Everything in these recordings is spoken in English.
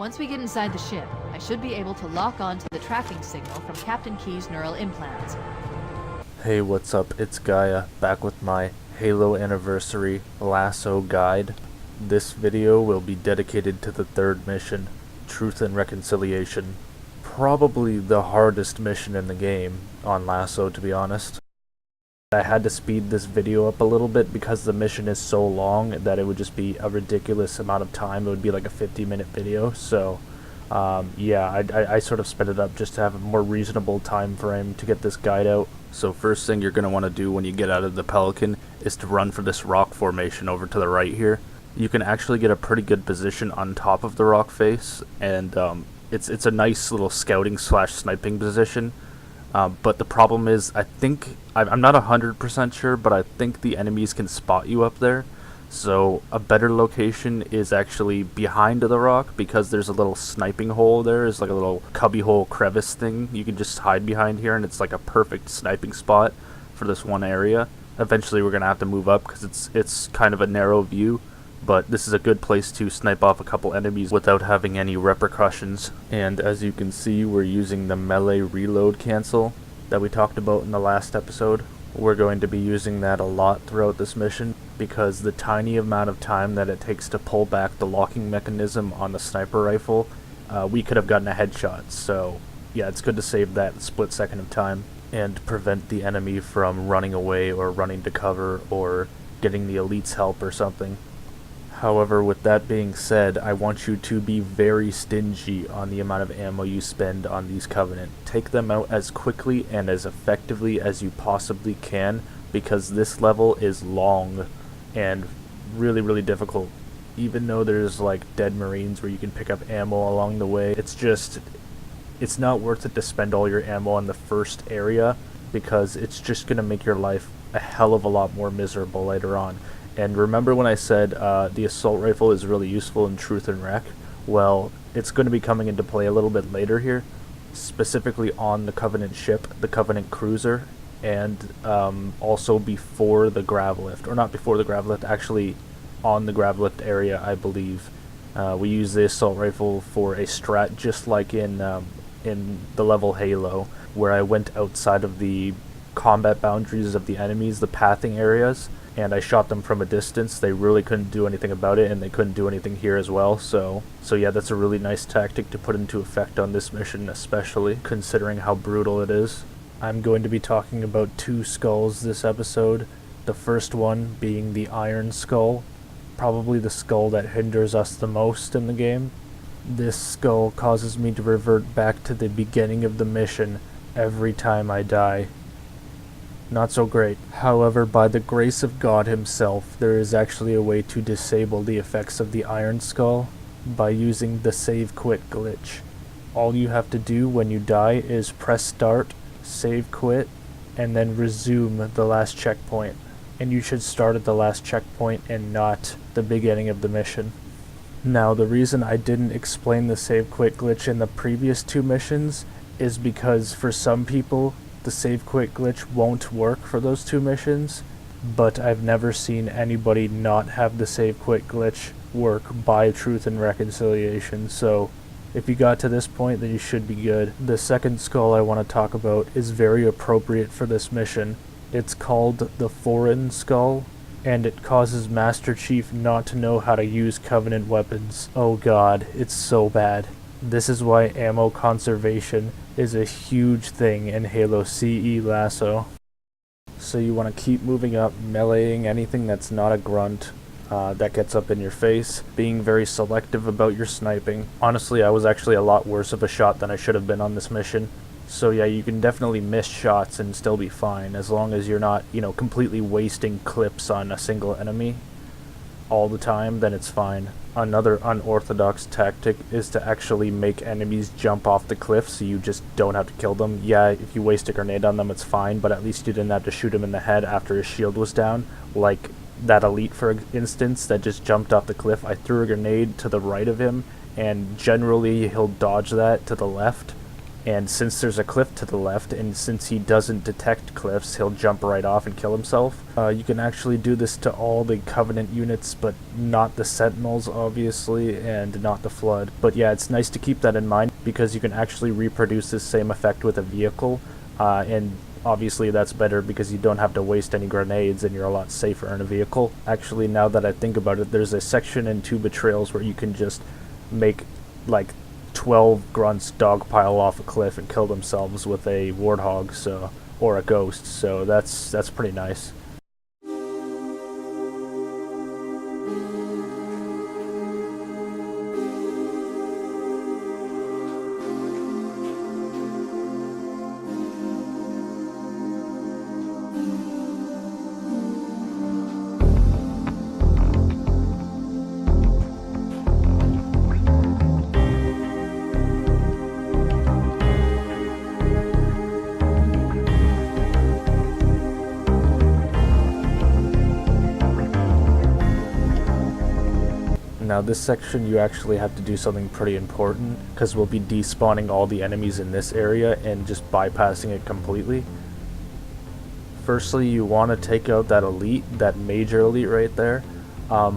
Once we get inside the ship, I should be able to lock on to the tracking signal from Captain Key's neural implants. Hey, what's up? It's Gaia, back with my Halo Anniversary LASO guide. This video will be dedicated to the third mission, Truth and Reconciliation. Probably the hardest mission in the game on LASO, to be honest. I had to speed this video up a little bit because the mission is so long that it would just be a ridiculous amount of time. It would be like a 50-minute video, so yeah, I sort of sped it up just to have a more reasonable time frame to get this guide out. So first thing you're going to want to do when you get out of the Pelican is to run for this rock formation over to the right here. You can actually get a pretty good position on top of the rock face, and it's a nice little scouting / sniping position. But the problem is, I'm not 100% sure, but I think the enemies can spot you up there. So a better location is actually behind the rock, because there's a little sniping hole there. It's like a little cubby hole crevice thing. You can just hide behind here, and it's like a perfect sniping spot for this one area. Eventually we're going to have to move up because it's kind of a narrow view. But this is a good place to snipe off a couple enemies without having any repercussions. And as you can see, we're using the melee reload cancel that we talked about in the last episode. We're going to be using that a lot throughout this mission, because the tiny amount of time that it takes to pull back the locking mechanism on the sniper rifle, we could have gotten a headshot. So yeah, it's good to save that split second of time and prevent the enemy from running away or running to cover or getting the elite's help or something. However, with that being said, I want you to be very stingy on the amount of ammo you spend on these Covenant. Take them out as quickly and as effectively as you possibly can, because this level is long and really, really difficult. Even though there's like dead Marines where you can pick up ammo along the way, it's not worth it to spend all your ammo on the first area, because it's just going to make your life a hell of a lot more miserable later on. And remember when I said the assault rifle is really useful in Truth and Rec? Well, it's going to be coming into play a little bit later here, specifically on the Covenant ship, the Covenant cruiser, and also before the grav lift, or not before the grav lift, actually on the grav lift area, I believe. We use the assault rifle for a strat, just like in the level Halo, where I went outside of the combat boundaries of the enemies, the pathing areas, and I shot them from a distance. They really couldn't do anything about it, and they couldn't do anything here as well. So yeah, that's a really nice tactic to put into effect on this mission, especially considering how brutal it is. I'm going to be talking about two skulls this episode. The first one being the Iron Skull, probably the skull that hinders us the most in the game. This skull causes me to revert back to the beginning of the mission every time I die. Not so great. However, by the grace of God himself, there is actually a way to disable the effects of the Iron Skull by using the save quit glitch. All you have to do when you die is press start, save quit, and then resume the last checkpoint. And you should start at the last checkpoint and not the beginning of the mission. Now, the reason I didn't explain the save quit glitch in the previous two missions is because for some people, the save quit glitch won't work for those two missions, but I've never seen anybody not have the save quit glitch work by Truth and Reconciliation, so if you got to this point, then you should be good. The second skull I want to talk about is very appropriate for this mission. It's called the Foreign Skull, and it causes Master Chief not to know how to use Covenant weapons. Oh god, it's so bad. This is why ammo conservation is a huge thing in Halo CE LASO. So you want to keep moving up, meleeing anything that's not a grunt that gets up in your face, being very selective about your sniping. Honestly, I was actually a lot worse of a shot than I should have been on this mission. So yeah, you can definitely miss shots and still be fine, as long as you're not, completely wasting clips on a single enemy all the time, then it's fine. Another unorthodox tactic is to actually make enemies jump off the cliff so you just don't have to kill them. Yeah, if you waste a grenade on them, it's fine, but at least you didn't have to shoot him in the head after his shield was down, like that elite, for instance, that just jumped off the cliff. I threw a grenade to the right of him, and generally he'll dodge that to the left, And since there's a cliff to the left, and since he doesn't detect cliffs, he'll jump right off and kill himself. You can actually do this to all the Covenant units, but not the Sentinels, obviously, and not the Flood. But yeah, it's nice to keep that in mind, because you can actually reproduce this same effect with a vehicle, and obviously that's better because you don't have to waste any grenades and you're a lot safer in a vehicle. Actually, now that I think about it, there's a section in 2 Betrayals where you can just make like 12 grunts dogpile off a cliff and kill themselves with a warthog, so, or a ghost, so that's pretty nice. Now this section you actually have to do something pretty important, because we'll be despawning all the enemies in this area and just bypassing it completely. Firstly, you want to take out that elite, that major elite right there. I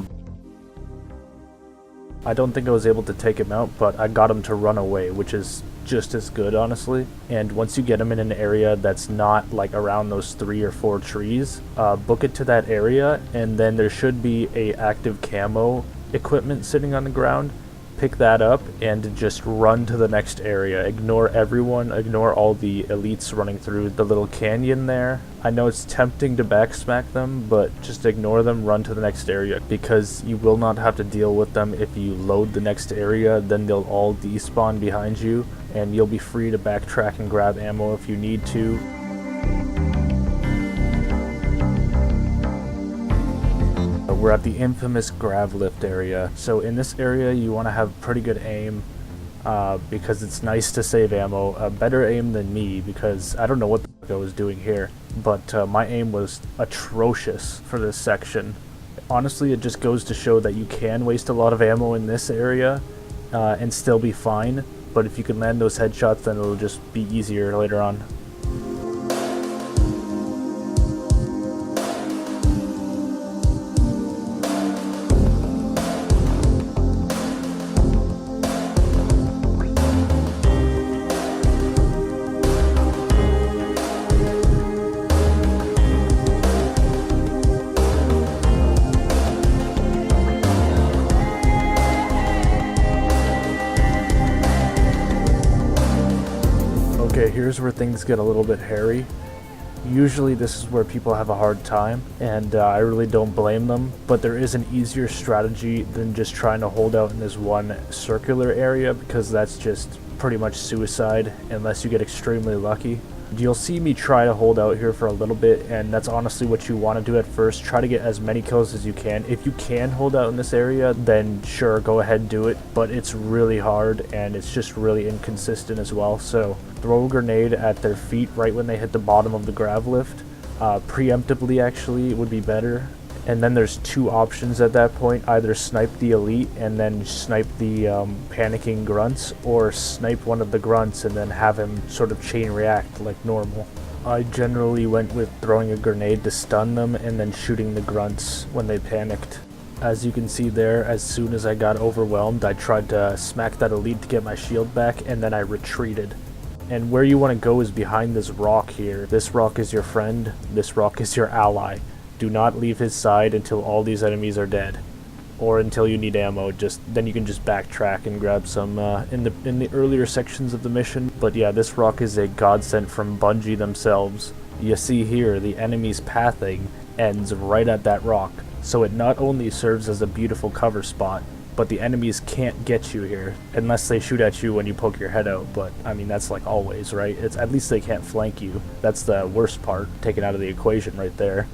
don't think I was able to take him out, but I got him to run away, which is just as good, honestly. And once you get him in an area that's not like around those 3 or 4 trees, book it to that area, and then there should be a active camo equipment sitting on the ground. Pick that up and just run to the next area. Ignore everyone, ignore all the elites running through the little canyon there. I know it's tempting to backsmack them, but just ignore them, run to the next area, because you will not have to deal with them if you load the next area. Then they'll all despawn behind you and you'll be free to backtrack and grab ammo if you need to. We're at the infamous grav lift area. So in this area you want to have pretty good aim, because it's nice to save ammo. Better aim than me, because I don't know what the fuck I was doing here, but my aim was atrocious for this section. Honestly, it just goes to show that you can waste a lot of ammo in this area and still be fine, but if you can land those headshots, then it'll just be easier later on. Okay, here's where things get a little bit hairy. Usually this is where people have a hard time, and I really don't blame them, but there is an easier strategy than just trying to hold out in this one circular area, because that's just pretty much suicide unless you get extremely lucky. You'll see me try to hold out here for a little bit, and that's honestly what you want to do at first. Try to get as many kills as you can. If you can hold out in this area, then sure, go ahead and do it, but it's really hard and it's just really inconsistent as well. So throw a grenade at their feet right when they hit the bottom of the grav lift. Preemptively actually would be better. And then there's 2 options at that point: either snipe the elite and then snipe the panicking grunts, or snipe one of the grunts and then have him sort of chain react like normal. I generally went with throwing a grenade to stun them and then shooting the grunts when they panicked. As you can see there, as soon as I got overwhelmed, I tried to smack that elite to get my shield back, and then I retreated. And where you want to go is behind this rock here. This rock is your friend, this rock is your ally. Do not leave his side until all these enemies are dead, or until you need ammo. Then you can just backtrack and grab some in the earlier sections of the mission. But yeah, this rock is a godsend from Bungie themselves. You see here, the enemy's pathing ends right at that rock, so it not only serves as a beautiful cover spot, but the enemies can't get you here unless they shoot at you when you poke your head out. But I mean, that's like always, right? It's at least they can't flank you. That's the worst part taken out of the equation right there.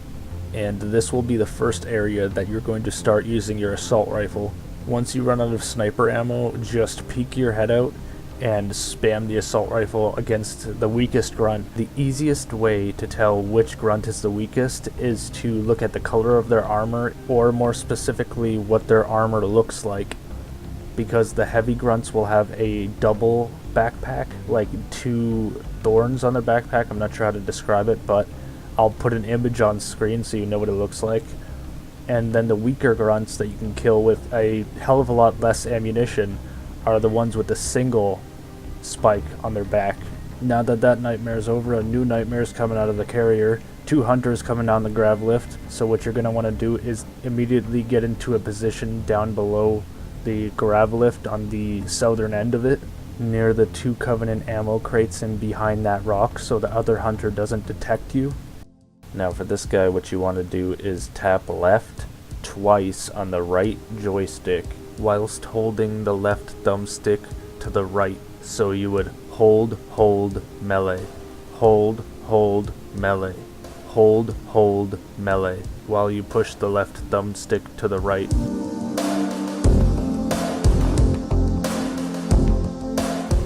And this will be the first area that you're going to start using your assault rifle. Once you run out of sniper ammo, just peek your head out and spam the assault rifle against the weakest grunt. The easiest way to tell which grunt is the weakest is to look at the color of their armor, or more specifically what their armor looks like, because the heavy grunts will have a double backpack, like 2 thorns on their backpack. I'm not sure how to describe it, but I'll put an image on screen so you know what it looks like. And then the weaker grunts that you can kill with a hell of a lot less ammunition are the ones with the single spike on their back. Now that that nightmare's over, a new nightmare's coming out of the carrier. 2 hunters coming down the grav lift. So what you're going to want to do is immediately get into a position down below the grav lift on the southern end of it, near the 2 Covenant ammo crates and behind that rock, so the other hunter doesn't detect you. Now for this guy, what you want to do is tap left twice on the right joystick whilst holding the left thumbstick to the right. So you would hold, melee, hold, melee, hold, melee, while you push the left thumbstick to the right.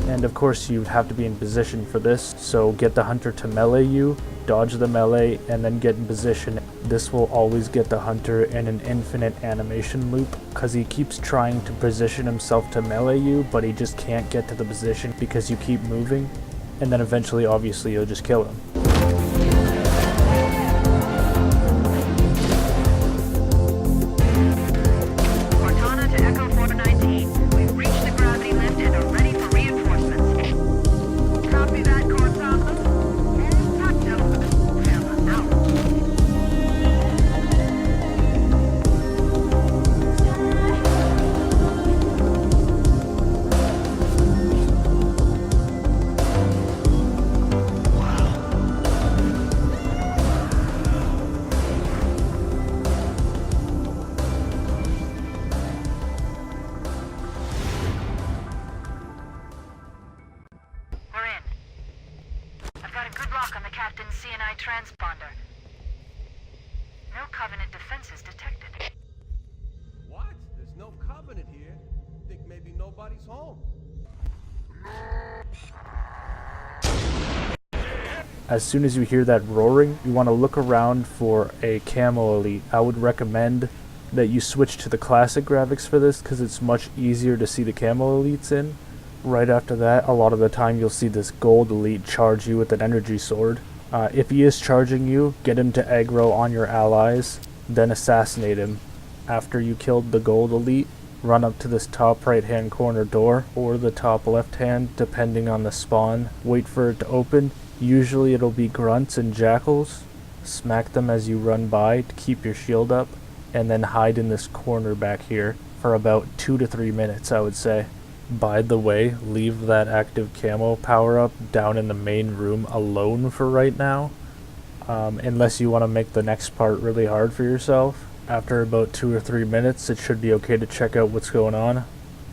And of course you'd have to be in position for this, so get the hunter to melee you, dodge the melee, and then get in position. This will always get the hunter in an infinite animation loop, because he keeps trying to position himself to melee you, but he just can't get to the position because you keep moving, and then eventually obviously you'll just kill him. lock on the Captain's CNI transponder. No Covenant defenses detected. What? There's no Covenant here. Think maybe nobody's home. As soon as you hear that roaring, you want to look around for a camo elite. I would recommend that you switch to the classic graphics for this because it's much easier to see the camo elites in. Right after that, a lot of the time you'll see this gold elite charge you with an energy sword. If he is charging you, get him to aggro on your allies, then assassinate him. After you killed the gold elite, run up to this top right hand corner door, or the top left hand, depending on the spawn. Wait for it to open. Usually it'll be grunts and jackals. Smack them as you run by to keep your shield up, and then hide in this corner back here for about 2 to 3 minutes, I would say. By the way, leave that active camo power up down in the main room alone for right now, unless you want to make the next part really hard for yourself. After about 2 or 3 minutes, it should be okay to check out what's going on.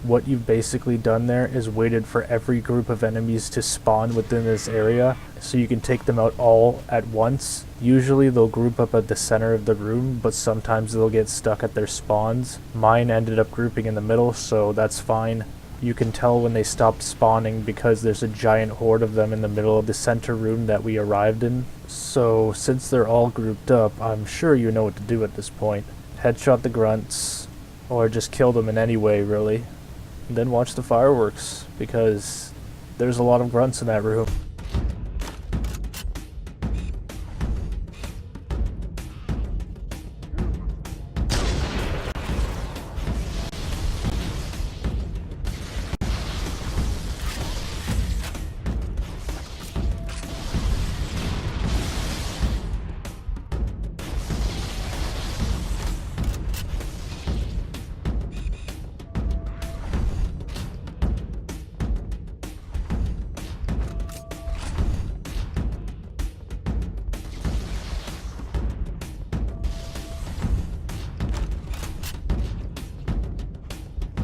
What you've basically done there is waited for every group of enemies to spawn within this area, so you can take them out all at once. Usually they'll group up at the center of the room, but sometimes they'll get stuck at their spawns. Mine ended up grouping in the middle, so that's fine. You can tell when they stopped spawning because there's a giant horde of them in the middle of the center room that we arrived in. So since they're all grouped up, I'm sure you know what to do at this point. Headshot the grunts, or just kill them in any way, really. And then watch the fireworks, because there's a lot of grunts in that room.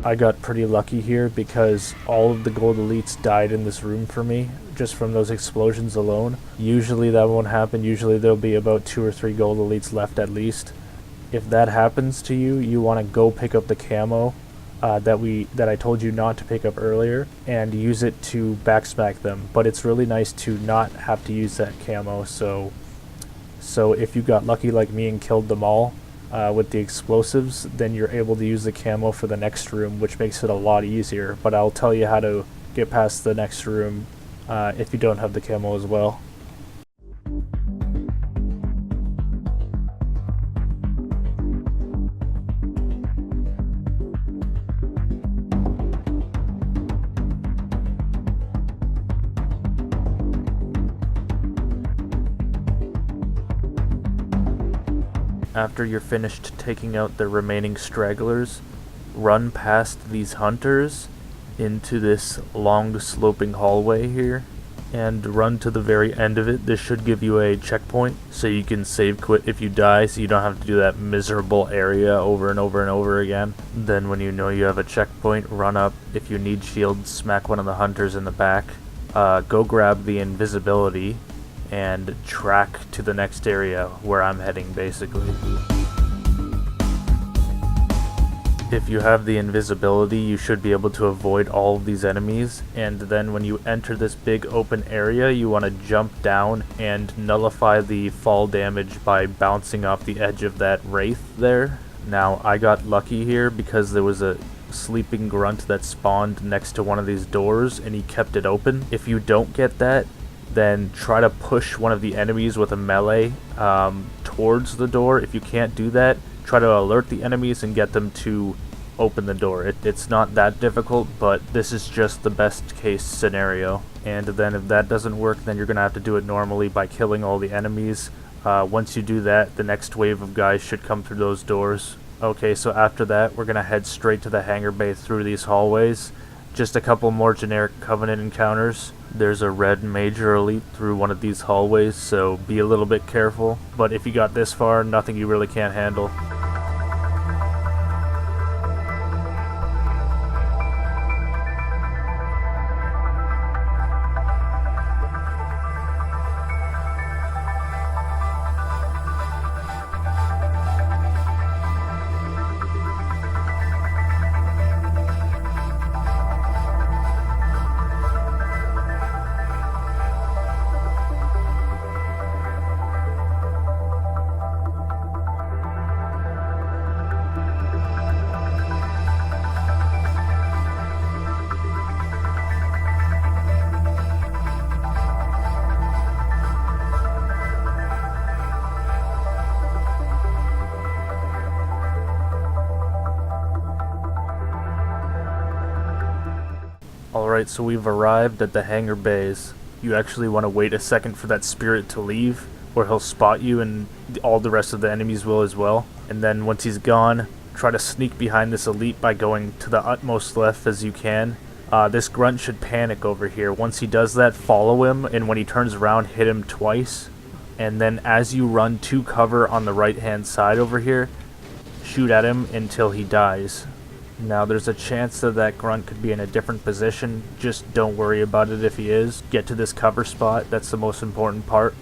I got pretty lucky here because all of the gold elites died in this room for me, just from those explosions alone. Usually that won't happen. Usually there'll be about 2 or 3 gold elites left at least. If that happens to you, you want to go pick up the camo that I told you not to pick up earlier, and use it to backsmack them. But it's really nice to not have to use that camo, so if you got lucky like me and killed them all with the explosives, then you're able to use the camo for the next room, which makes it a lot easier. But I'll tell you how to get past the next room if you don't have the camo as well. After you're finished taking out the remaining stragglers, run past these hunters into this long sloping hallway here and run to the very end of it. This should give you a checkpoint so you can save quit if you die, so you don't have to do that miserable area over and over and over again. Then when you know you have a checkpoint, run up. If you need shields, smack one of the hunters in the back. Go grab the invisibility and track to the next area where I'm heading, basically. If you have the invisibility, you should be able to avoid all of these enemies, and then when you enter this big open area, you want to jump down and nullify the fall damage by bouncing off the edge of that wraith there. Now, I got lucky here because there was a sleeping grunt that spawned next to one of these doors and he kept it open. If you don't get that, then try to push one of the enemies with a melee towards the door. If you can't do that, try to alert the enemies and get them to open the door. It's not that difficult, but this is just the best case scenario. And then if that doesn't work, then you're going to have to do it normally by killing all the enemies. Once you do that, the next wave of guys should come through those doors. Okay, so after that, we're going to head straight to the hangar bay through these hallways. Just a couple more generic Covenant encounters. There's a red major elite through one of these hallways, so be a little bit careful. But if you got this far, nothing you really can't handle. Alright, so we've arrived at the hangar bays. You actually want to wait a second for that spirit to leave, or he'll spot you and all the rest of the enemies will as well. And then once he's gone, try to sneak behind this elite by going to the utmost left as you can. This grunt should panic over here. Once he does that, follow him, and when he turns around, hit him twice. And then as you run to cover on the right hand side over here, shoot at him until he dies. Now there's a chance that that grunt could be in a different position. Just don't worry about it if he is. Get to this cover spot, that's the most important part.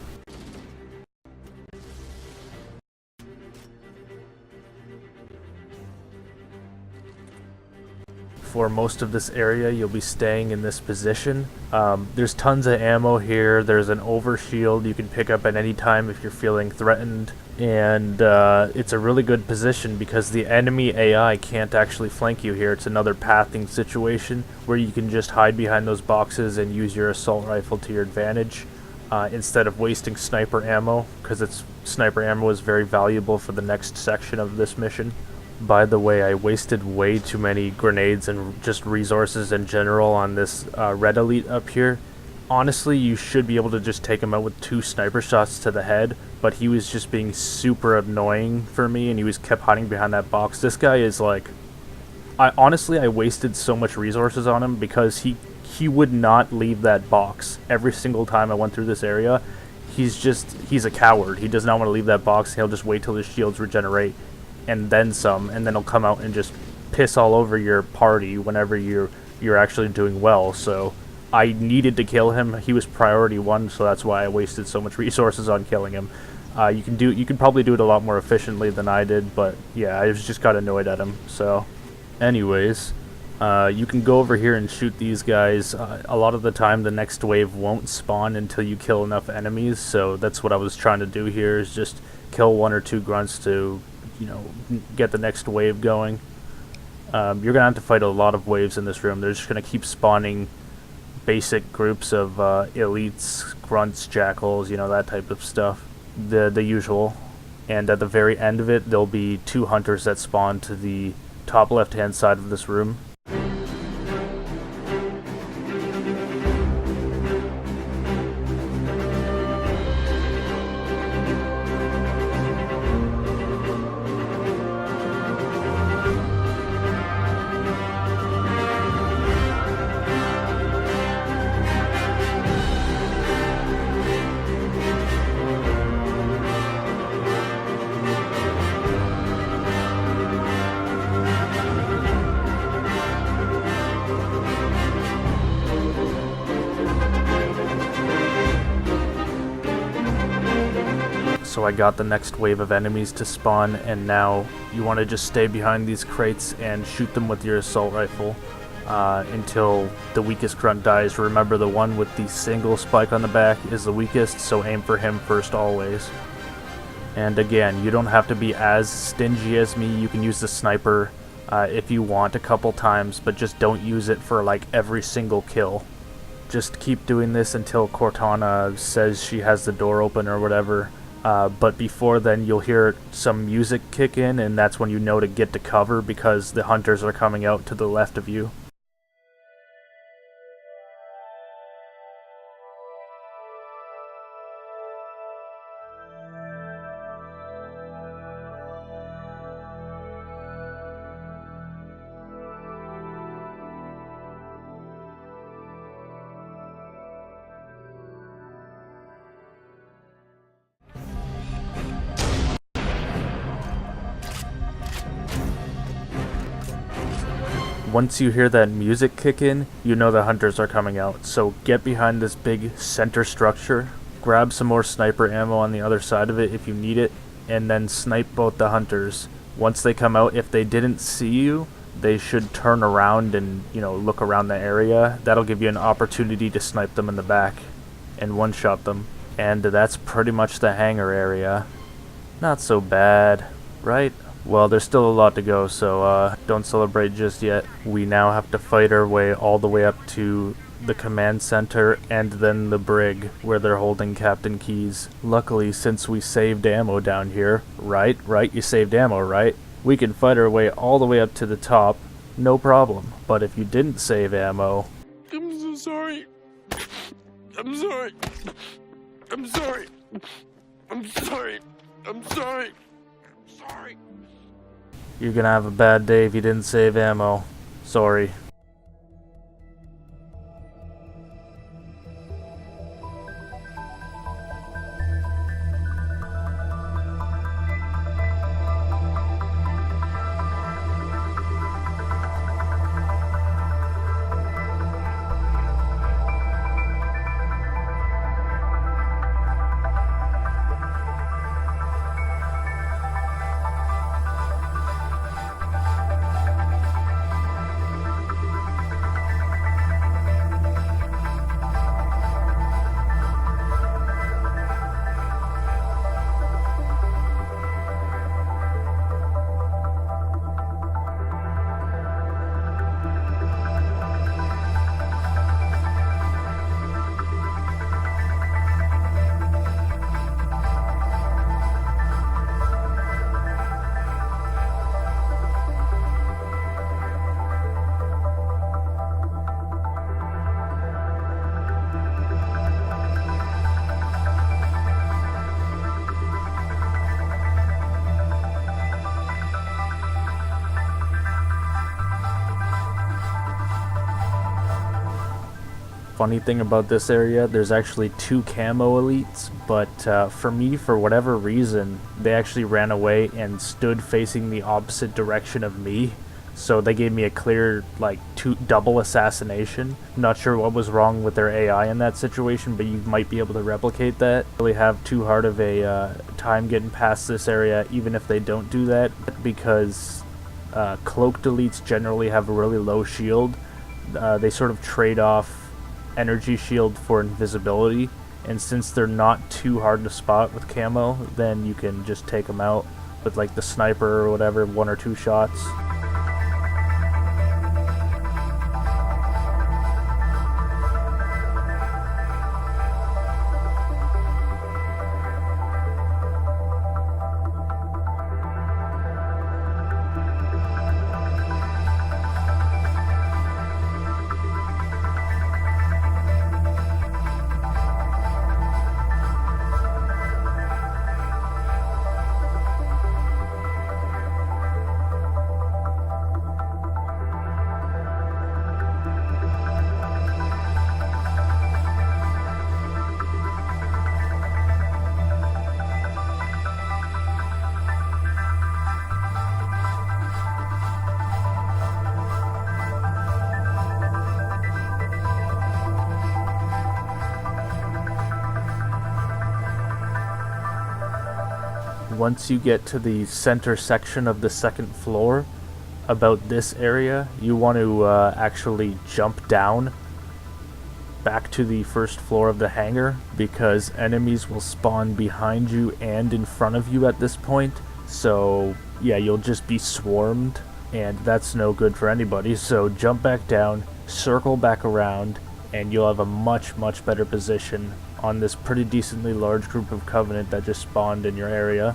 For most of this area, you'll be staying in this position. There's tons of ammo here. There's an overshield you can pick up at any time if you're feeling threatened. And it's a really good position because the enemy AI can't actually flank you here. It's another pathing situation where you can just hide behind those boxes and use your assault rifle to your advantage instead of wasting sniper ammo, because sniper ammo is very valuable for the next section of this mission. By the way, I wasted way too many grenades and just resources in general on this red elite up here. Honestly, you should be able to just take him out with 2 sniper shots to the head, but he was just being super annoying for me, and he was kept hiding behind that box. This guy is like... I wasted so much resources on him because he would not leave that box. Every single time I went through this area, he's a coward. He does not want to leave that box. He'll just wait till his shields regenerate, and then some, and then he'll come out and just piss all over your party whenever you're actually doing well. So I needed to kill him. He was priority 1, so that's why I wasted so much resources on killing him. You can probably do it a lot more efficiently than I did, but yeah, I just got annoyed at him. So anyways, you can go over here and shoot these guys. A lot of the time the next wave won't spawn until you kill enough enemies, so that's what I was trying to do here, is just kill 1 or 2 grunts to, get the next wave going. You're gonna have to fight a lot of waves in this room. They're just gonna keep spawning basic groups of elites, grunts, jackals, you know, that type of stuff. The usual. And at the very end of it, there'll be 2 hunters that spawn to the top left-hand side of this room. So I got the next wave of enemies to spawn, and now you want to just stay behind these crates and shoot them with your assault rifle until the weakest grunt dies. Remember, the one with the single spike on the back is the weakest, so aim for him first always. And again, you don't have to be as stingy as me. You can use the sniper if you want a couple times, but just don't use it for like every single kill. Just keep doing this until Cortana says she has the door open or whatever. But before then, you'll hear some music kick in, and that's when you know to get to cover because the hunters are coming out to the left of you. Once you hear that music kick in, you know the hunters are coming out. So get behind this big center structure, grab some more sniper ammo on the other side of it if you need it, and then snipe both the hunters. Once they come out, if they didn't see you, they should turn around and, you know, look around the area. That'll give you an opportunity to snipe them in the back and one-shot them. And that's pretty much the hangar area. Not so bad, right? Well, there's still a lot to go, so don't celebrate just yet. We now have to fight our way all the way up to the command center and then the brig where they're holding Captain Keyes. Luckily, since we saved ammo down here, right, you saved ammo, right? We can fight our way all the way up to the top, no problem. But if you didn't save ammo... I'm so sorry. I'm sorry. I'm sorry. I'm sorry. I'm sorry. I'm sorry. You're gonna have a bad day if you didn't save ammo. Sorry. Funny thing about this area, there's actually 2 camo elites, but for me, for whatever reason, they actually ran away and stood facing the opposite direction of me. So they gave me a clear, like, double assassination. Not sure what was wrong with their AI in that situation, but you might be able to replicate that. Really have too hard of a time getting past this area, even if they don't do that, because cloaked elites generally have a really low shield. They sort of trade off energy shield for invisibility, and since they're not too hard to spot with camo, then you can just take them out with like the sniper or whatever, 1 or 2 shots. Once you get to the center section of the second floor, about this area, you want to actually jump down back to the first floor of the hangar, because enemies will spawn behind you and in front of you at this point. So yeah, you'll just be swarmed, and that's no good for anybody. So jump back down, circle back around, and you'll have a much better position on this pretty decently large group of Covenant that just spawned in your area.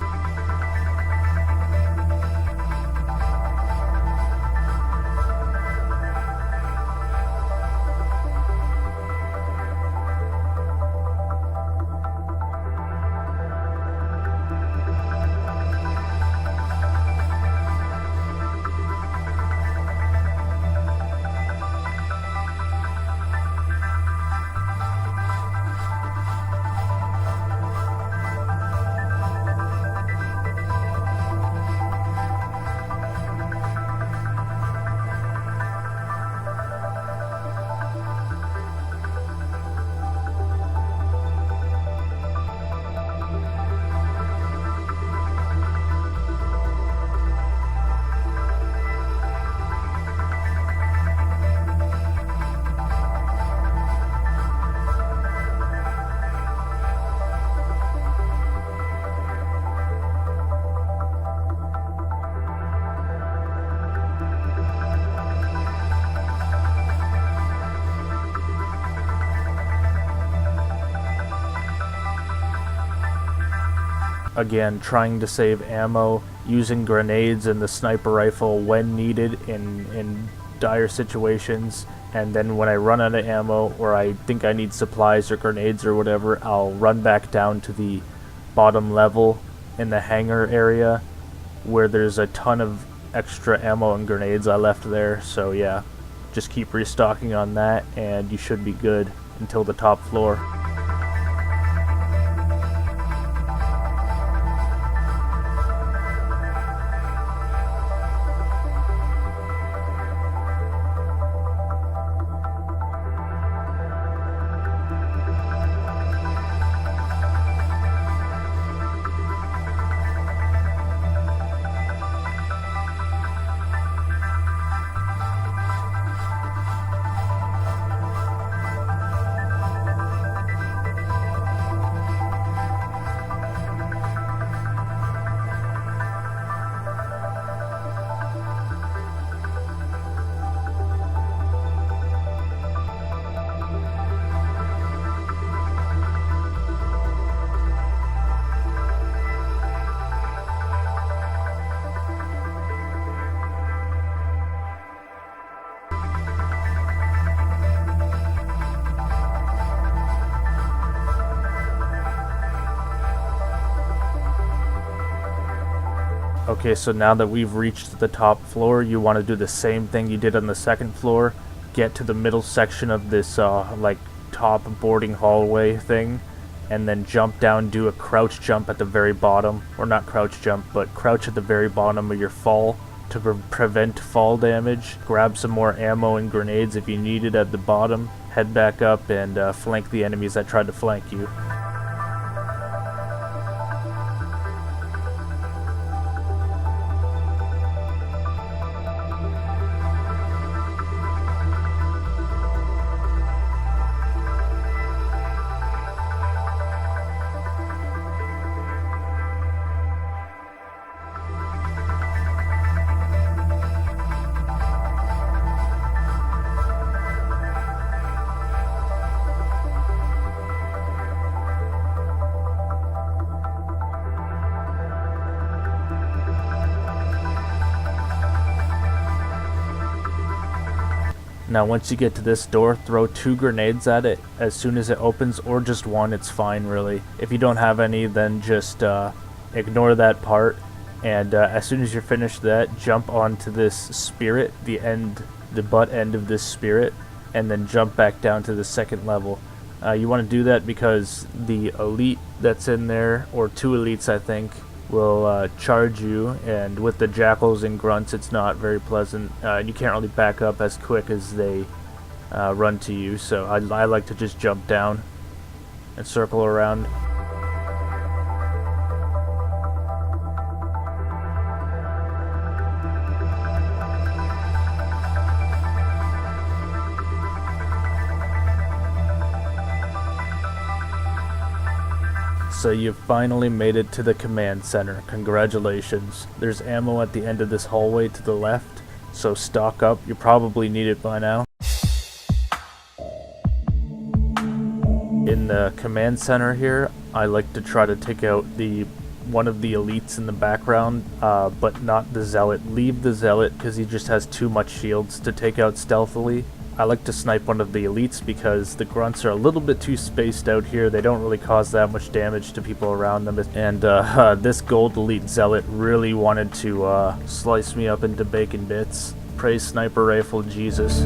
Again, trying to save ammo, using grenades and the sniper rifle when needed in dire situations, and then when I run out of ammo or I think I need supplies or grenades or whatever, I'll run back down to the bottom level in the hangar area where there's a ton of extra ammo and grenades I left there. So yeah, just keep restocking on that and you should be good until the top floor. Okay, so now that we've reached the top floor, you want to do the same thing you did on the second floor. Get to the middle section of this like top boarding hallway thing, and then jump down, do a crouch jump at the very bottom, or not crouch jump, but crouch at the very bottom of your fall to prevent fall damage. Grab some more ammo and grenades if you need it at the bottom. Head back up and flank the enemies that tried to flank you. Now once you get to this door, throw 2 grenades at it as soon as it opens, or just 1, it's fine really. If you don't have any, then just ignore that part, and as soon as you're finished that, jump onto this spirit, the butt end of this spirit, and then jump back down to the second level. You want to do that because the elite that's in there, or 2 elites I think, will charge you, and with the jackals and grunts it's not very pleasant. You can't really back up as quick as they run to you, so I like to just jump down and circle around. So you've finally made it to the command center. Congratulations. There's ammo at the end of this hallway to the left, so stock up. You probably need it by now. In the command center here, I like to try to take out one of the elites in the background, but not the zealot. Leave the zealot because he just has too much shields to take out stealthily. I like to snipe one of the elites because the grunts are a little bit too spaced out here. They don't really cause that much damage to people around them. And this gold elite zealot really wanted to slice me up into bacon bits. Praise sniper rifle Jesus.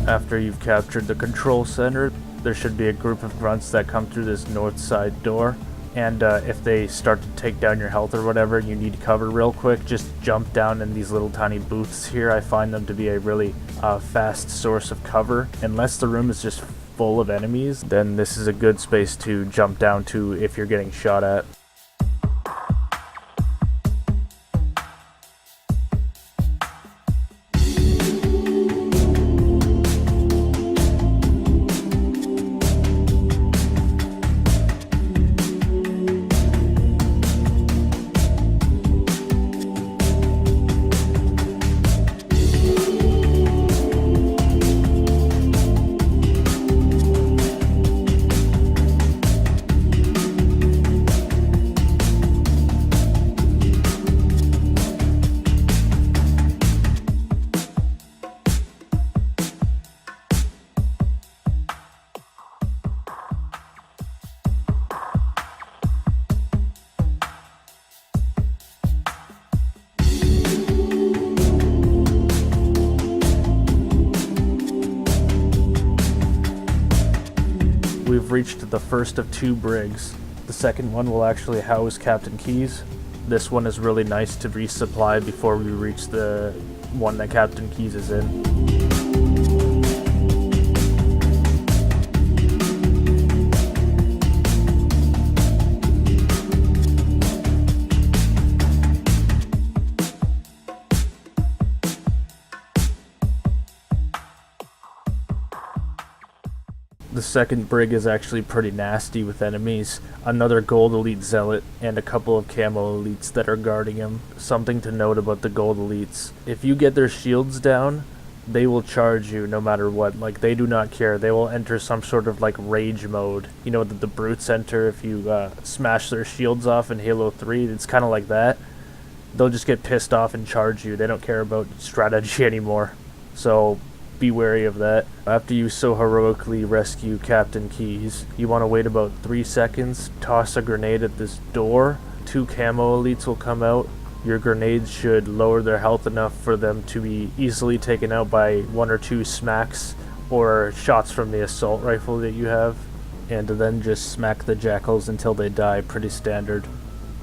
After you've captured the control center, there should be a group of grunts that come through this north side door. And if they start to take down your health or whatever, and you need cover real quick, just jump down in these little tiny booths here. I find them to be a really fast source of cover. Unless the room is just full of enemies, then this is a good space to jump down to if you're getting shot at. We've reached the first of 2 brigs. The second one will actually house Captain Keyes. This one is really nice to resupply before we reach the one that Captain Keyes is in. The second brig is actually pretty nasty with enemies. Another gold elite zealot and a couple of camo elites that are guarding him. Something to note about the gold elites: if you get their shields down, they will charge you no matter what. Like, they do not care. They will enter some sort of like rage mode. You know, the brutes enter if you smash their shields off in Halo 3. It's kind of like that. They'll just get pissed off and charge you. They don't care about strategy anymore. So be wary of that. After you so heroically rescue Captain Keyes, you want to wait about 3 seconds, toss a grenade at this door. 2 camo elites will come out. Your grenades should lower their health enough for them to be easily taken out by 1 or 2 smacks or shots from the assault rifle that you have. And then just smack the jackals until they die. Pretty standard.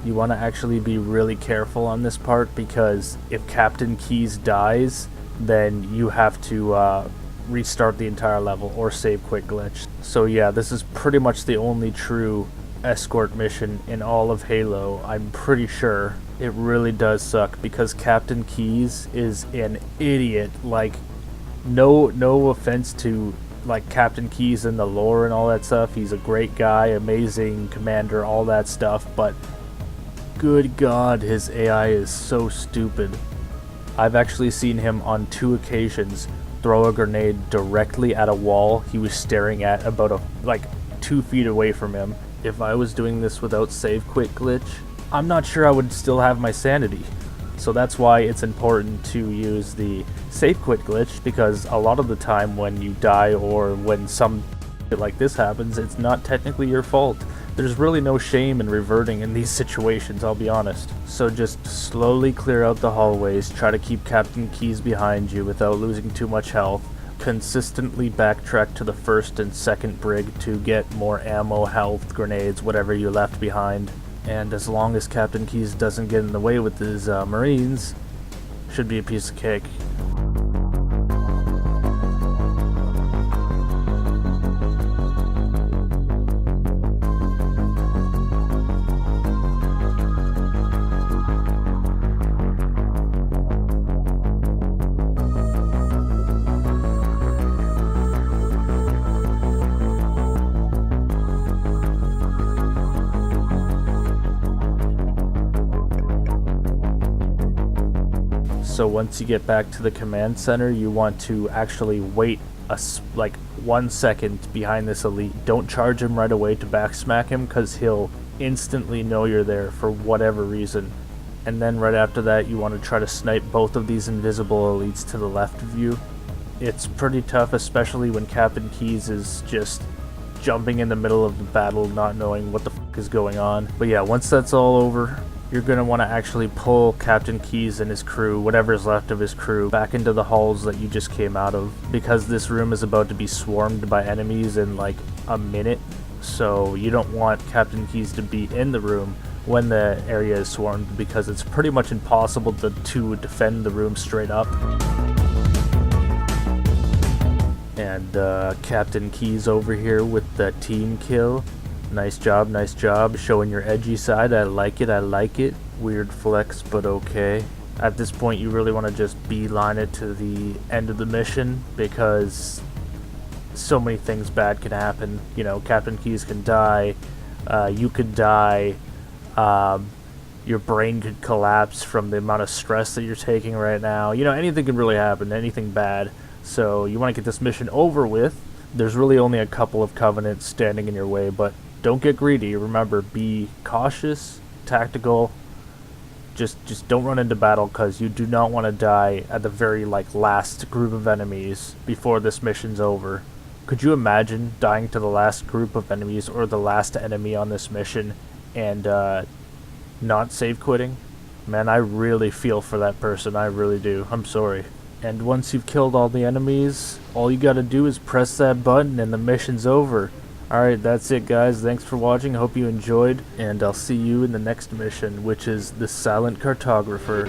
You want to actually be really careful on this part, because if Captain Keyes dies, then you have to restart the entire level or save quick glitch. So yeah, this is pretty much the only true escort mission in all of Halo. I'm pretty sure. It really does suck because Captain Keyes is an idiot. Like, no offense to like Captain Keyes and the lore and all that stuff. He's a great guy, amazing commander, all that stuff, but good God, his AI is so stupid. I've actually seen him on 2 occasions throw a grenade directly at a wall he was staring at about 2 feet away from him. If I was doing this without save quick glitch, I'm not sure I would still have my sanity. So that's why it's important to use the save quit glitch, because a lot of the time when you die or when some shit like this happens, it's not technically your fault. There's really no shame in reverting in these situations, I'll be honest. So just slowly clear out the hallways, try to keep Captain Keyes behind you without losing too much health. Consistently backtrack to the first and second brig to get more ammo, health, grenades, whatever you left behind. And as long as Captain Keyes doesn't get in the way with his Marines, should be a piece of cake. So once you get back to the command center, you want to actually wait like 1 second behind this elite. Don't charge him right away to backsmack him, because he'll instantly know you're there for whatever reason. And then right after that, you want to try to snipe both of these invisible elites to the left of you. It's pretty tough, especially when Captain Keyes is just jumping in the middle of the battle, not knowing what the fuck is going on. But yeah, once that's all over, you're going to want to actually pull Captain Keyes and his crew, whatever's left of his crew, back into the halls that you just came out of, because this room is about to be swarmed by enemies in like a minute. So you don't want Captain Keyes to be in the room when the area is swarmed, because it's pretty much impossible to defend the room straight up. And Captain Keyes over here with the team kill. Nice job, showing your edgy side. I like it. Weird flex, but okay. At this point, you really want to just beeline it to the end of the mission, because so many things bad can happen. You know, Captain Keyes can die, you could die, your brain could collapse from the amount of stress that you're taking right now. You know, anything can really happen, anything bad. So you want to get this mission over with. There's really only a couple of Covenants standing in your way, but don't get greedy. Remember, be cautious, tactical. Just don't run into battle, because you do not want to die at the very last group of enemies before this mission's over. Could you imagine dying to the last group of enemies or the last enemy on this mission and not save quitting? Man, I really feel for that person. I really do. I'm sorry. And once you've killed all the enemies, all you gotta do is press that button and the mission's over. Alright, that's it guys. Thanks for watching. Hope you enjoyed, and I'll see you in the next mission, which is the Silent Cartographer.